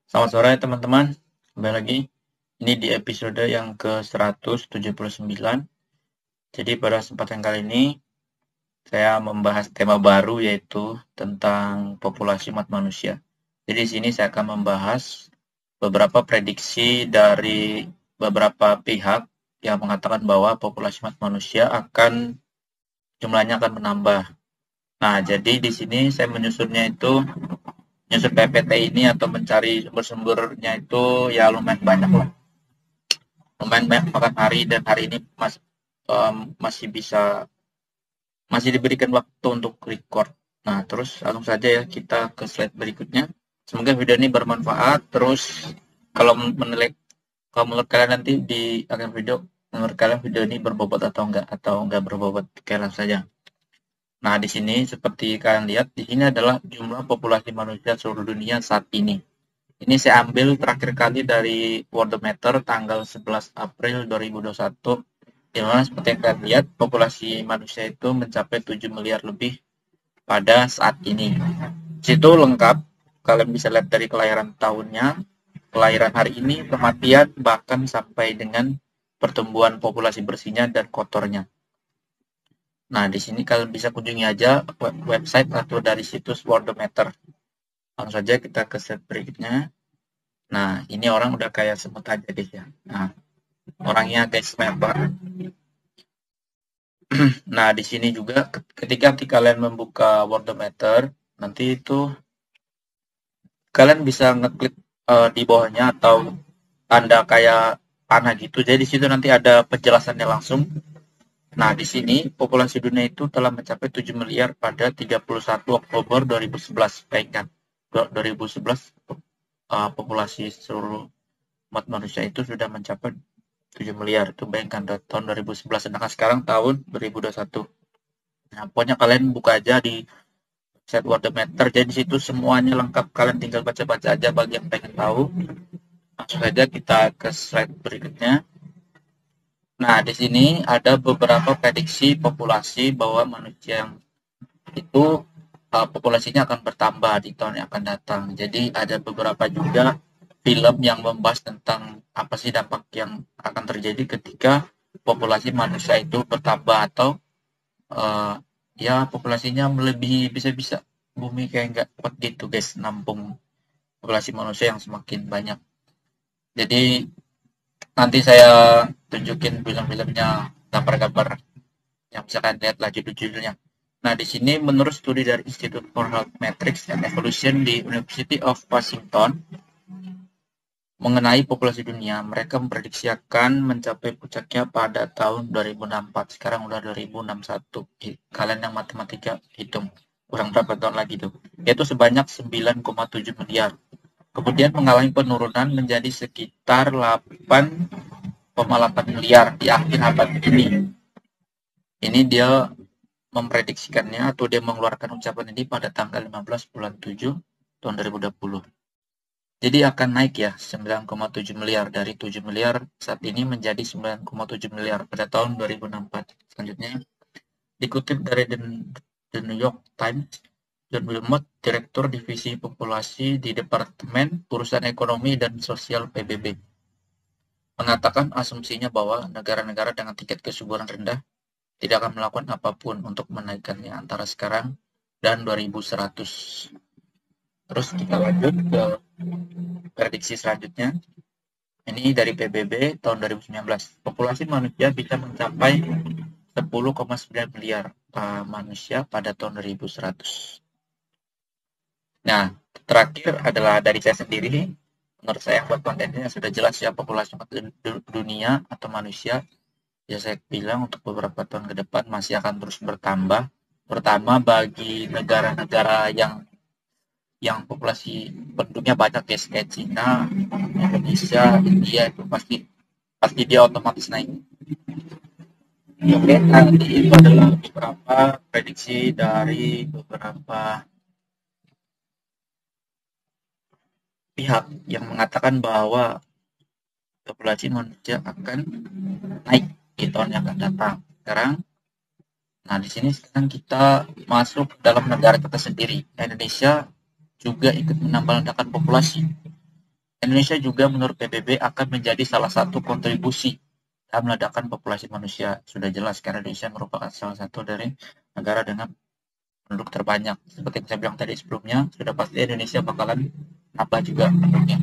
Selamat sore teman-teman, kembali lagi. Ini di episode yang ke-179. Jadi pada kesempatan kali ini saya membahas tema baru yaitu tentang populasi umat manusia. Jadi di sini saya akan membahas beberapa prediksi dari beberapa pihak yang mengatakan bahwa populasi umat manusia jumlahnya akan menambah. Nah, jadi di sini saya menyusunnya itu nyusun PPT ini atau mencari sumber-sumbernya itu ya lumayan banyak lah. Lumayan banyak makan hari dan hari ini masih diberikan waktu untuk record. Nah, terus langsung saja ya kita ke slide berikutnya. Semoga video ini bermanfaat. Terus kalau menurut kalian nanti di akhir video, menurut kalian video ini berbobot atau enggak berbobot, kalian saja. Nah, di sini seperti kalian lihat, di sini adalah jumlah populasi manusia seluruh dunia saat ini. Ini saya ambil terakhir kali dari Worldometer tanggal 11 April 2021, di mana seperti yang kalian lihat, populasi manusia itu mencapai 7 miliar lebih pada saat ini. Situ lengkap, kalian bisa lihat dari kelahiran tahunnya, kelahiran hari ini, kematian, bahkan sampai dengan pertumbuhan populasi bersihnya dan kotornya. Nah, di sini kalian bisa kunjungi aja website atau dari situs Worldometer. Langsung saja kita ke slide berikutnya. Nah, ini orang udah kayak semut aja guys ya. Nah, orangnya guys banyak banget. Nah, di sini juga ketika kalian membuka Worldometer, nanti itu kalian bisa ngeklik di bawahnya atau tanda kayak panah gitu. Jadi di situ nanti ada penjelasannya langsung. Nah, di sini populasi dunia itu telah mencapai 7 miliar pada 31 Oktober 2011. Bayangkan, 2011 populasi seluruh umat manusia itu sudah mencapai 7 miliar. Itu bayangkan tahun 2011, sedangkan sekarang tahun 2021. Nah, pokoknya kalian buka aja di website Worldometer, jadi di situ semuanya lengkap, kalian tinggal baca-baca aja bagi yang pengen tahu. Langsung saja kita ke slide berikutnya. Nah, di sini ada beberapa prediksi populasi bahwa manusia yang itu populasinya akan bertambah di tahun yang akan datang. Jadi ada beberapa juga film yang membahas tentang apa sih dampak yang akan terjadi ketika populasi manusia itu bertambah atau ya populasinya melebihi, bisa-bisa bumi kayak nggak kuat gitu guys, nampung populasi manusia yang semakin banyak. Jadi nanti saya tunjukin film-filmnya, gambar-gambar yang bisa kalian lihat lah judul-judulnya. Nah, di sini menurut studi dari Institute for Health Metrics and Evolution di University of Washington mengenai populasi dunia, mereka memprediksi akan mencapai puncaknya pada tahun 2064. Sekarang udah 2061. Kalian yang matematika hitung kurang berapa tahun lagi tuh. Yaitu sebanyak 9,7 miliar. Kemudian mengalami penurunan menjadi sekitar 8,8 miliar di akhir abad ini. Ini dia memprediksikannya atau dia mengeluarkan ucapan ini pada tanggal 15 bulan 7 tahun 2020. Jadi akan naik ya 9,7 miliar, dari 7 miliar saat ini menjadi 9,7 miliar pada tahun 2064. Selanjutnya dikutip dari The New York Times, John Wilmot, Direktur Divisi Populasi di Departemen Urusan Ekonomi dan Sosial PBB, mengatakan asumsinya bahwa negara-negara dengan tingkat kesuburan rendah tidak akan melakukan apapun untuk menaikkannya antara sekarang dan 2100. Terus kita lanjut ke prediksi selanjutnya. Ini dari PBB tahun 2019. Populasi manusia bisa mencapai 10,9 miliar manusia pada tahun 2100. Nah, terakhir adalah dari saya sendiri. Menurut saya buat kontennya sudah jelas ya, populasi dunia atau manusia ya saya bilang untuk beberapa tahun ke depan masih akan terus bertambah, terutama bagi negara-negara yang populasi penduduknya banyak ya, kayak Cina, Indonesia, India, itu pasti dia otomatis naik. Oke, nanti itu adalah beberapa prediksi dari beberapa pihak yang mengatakan bahwa populasi manusia akan naik di tahun yang akan datang. Sekarang, nah di sini sekarang kita masuk dalam negara kita sendiri. Indonesia juga ikut menambah ledakan populasi. Indonesia juga menurut PBB akan menjadi salah satu kontribusi dalam meledakkan populasi manusia. Sudah jelas karena Indonesia merupakan salah satu dari negara dengan penduduk terbanyak. Seperti yang saya bilang tadi sebelumnya, sudah pasti Indonesia bakalan nambah juga penduduknya.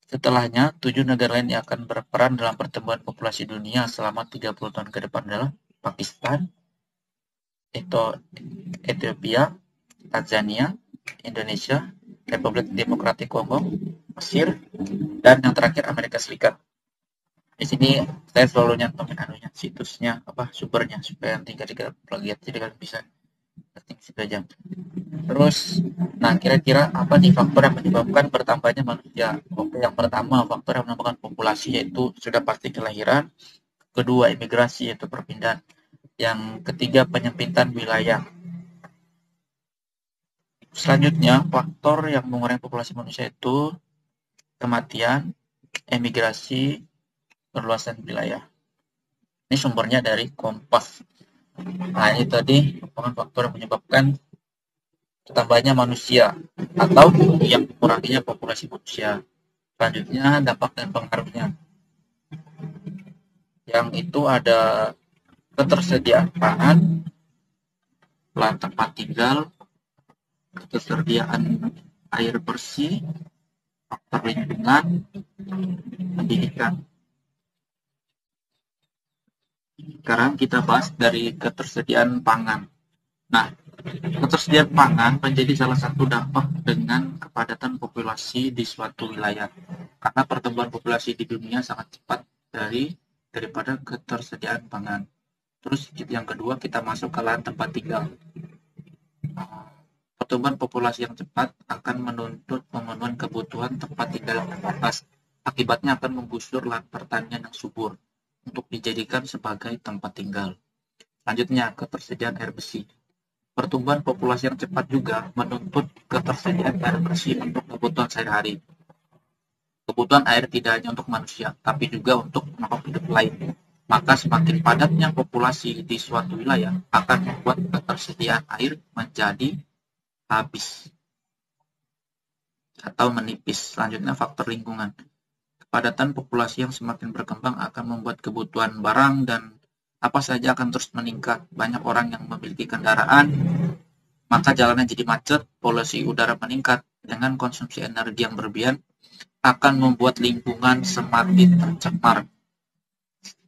Setelahnya, 7 negara lain yang akan berperan dalam pertumbuhan populasi dunia selama 30 tahun ke depan adalah Pakistan, Ethiopia, Tanzania, Indonesia, Republik Demokratik Kongo, Mesir, dan yang terakhir Amerika Serikat. Di sini saya selalu nyantumin situsnya, sumbernya, supaya nanti ketika lihat jadi kalian bisa ketik saja. Terus, nah kira-kira apa nih faktor yang menyebabkan bertambahnya manusia? Oke, yang pertama faktor yang menyebabkan populasi yaitu sudah pasti kelahiran, kedua imigrasi yaitu perpindahan, yang ketiga penyempitan wilayah. Selanjutnya, faktor yang mengurangi populasi manusia itu kematian, emigrasi, perluasan wilayah. Ini sumbernya dari Kompas. Nah, ini tadi merupakan faktor yang menyebabkan bertambahnya manusia atau yang menguranginya populasi manusia. Selanjutnya, dampak dan pengaruhnya. Yang itu ada ketersediaan pangan, lahan tempat tinggal, ketersediaan air bersih, faktor lingkungan, pendidikan. Sekarang kita bahas dari ketersediaan pangan. Nah, ketersediaan pangan menjadi salah satu dampak dengan kepadatan populasi di suatu wilayah. Karena pertumbuhan populasi di dunia sangat cepat daripada ketersediaan pangan. Terus yang kedua kita masuk ke lahan tempat tinggal. Pertumbuhan populasi yang cepat akan menuntut pemenuhan kebutuhan tempat tinggal yang terbatas. Akibatnya akan menggusur lahan pertanian yang subur untuk dijadikan sebagai tempat tinggal. Selanjutnya, ketersediaan air bersih. Pertumbuhan populasi yang cepat juga menuntut ketersediaan air bersih untuk kebutuhan sehari-hari. Kebutuhan air tidak hanya untuk manusia, tapi juga untuk makhluk hidup lain. Maka semakin padatnya populasi di suatu wilayah akan membuat ketersediaan air menjadi habis atau menipis. Selanjutnya, faktor lingkungan. Kepadatan populasi yang semakin berkembang akan membuat kebutuhan barang dan apa saja akan terus meningkat. Banyak orang yang memiliki kendaraan, maka jalanan jadi macet, polusi udara meningkat. Dengan konsumsi energi yang berlebihan akan membuat lingkungan semakin tercemar.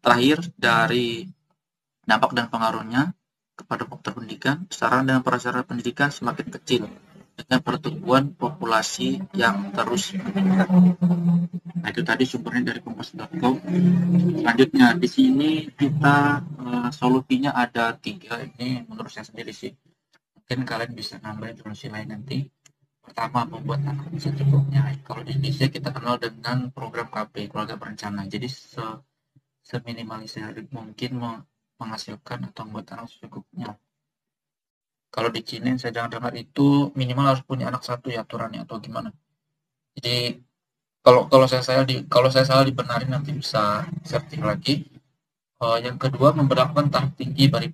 Terakhir, dari dampak dan pengaruhnya kepada faktor pendidikan, sarana dan prasarana pendidikan semakin kecil dengan pertumbuhan populasi yang terus meningkat. Nah, itu tadi sumbernya dari kompas.com. Selanjutnya di sini kita solusinya ada 3. Ini menurut saya sendiri sih. Mungkin kalian bisa nambahin solusi lain nanti. Pertama, membuat anak secukupnya. Kalau di Indonesia kita kenal dengan program KB, keluarga berencana. Jadi seminimalisir mungkin menghasilkan atau membuat anak secukupnya. Kalau di Cina yang saya dengar itu minimal harus punya anak 1 ya aturannya atau gimana. Jadi kalau saya salah dibenarin nanti bisa searching lagi. Yang kedua, memperlakukan tarif tinggi bagi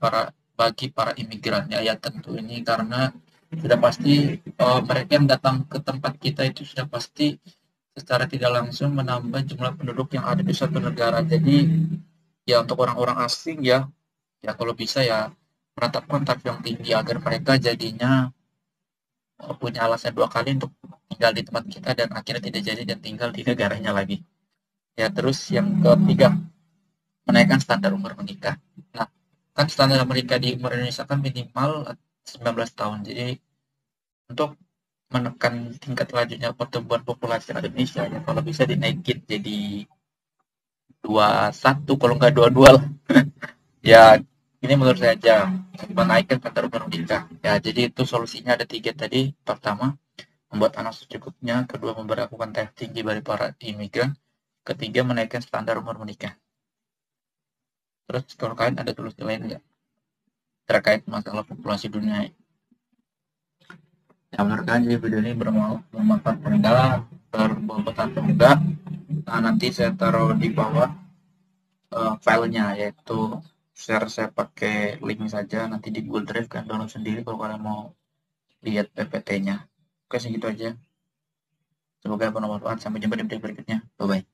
para imigran. Ya tentu ini karena sudah pasti mereka yang datang ke tempat kita itu sudah pasti secara tidak langsung menambah jumlah penduduk yang ada di suatu negara. Jadi ya untuk orang-orang asing ya kalau bisa ya menetapkan tarif yang tinggi agar mereka jadinya punya alasan 2 kali untuk tinggal di tempat kita dan akhirnya tidak jadi dan tinggal di negaranya lagi. Ya terus yang ketiga, menaikkan standar umur menikah. Nah, kan standar menikah di umur Indonesia kan minimal 19 tahun. Jadi untuk menekan tingkat lajunya pertumbuhan populasi Indonesia ya kalau bisa dinaikin jadi 21 kalau nggak 22 lah. Ya ini menurut saya aja menaikkan standar umur menikah. Ya jadi itu solusinya ada 3 tadi. Pertama, membuat anak secukupnya. Kedua, memperlakukan tarif tinggi bagi para imigran. Ketiga, menaikkan standar umur menikah. Terus kalau kalian ada solusi lain nggak terkait masalah populasi dunia? Ya menurut kalian jadi video ini bermanfaat enggak, berbobot atau enggak? Nah nanti saya taruh di bawah filenya, yaitu share saya pakai link saja nanti di Google Drive, kan download sendiri kalau kalian mau lihat PPT-nya. Oke, segitu aja. Semoga bermanfaat. Sampai jumpa di video berikutnya. Bye bye.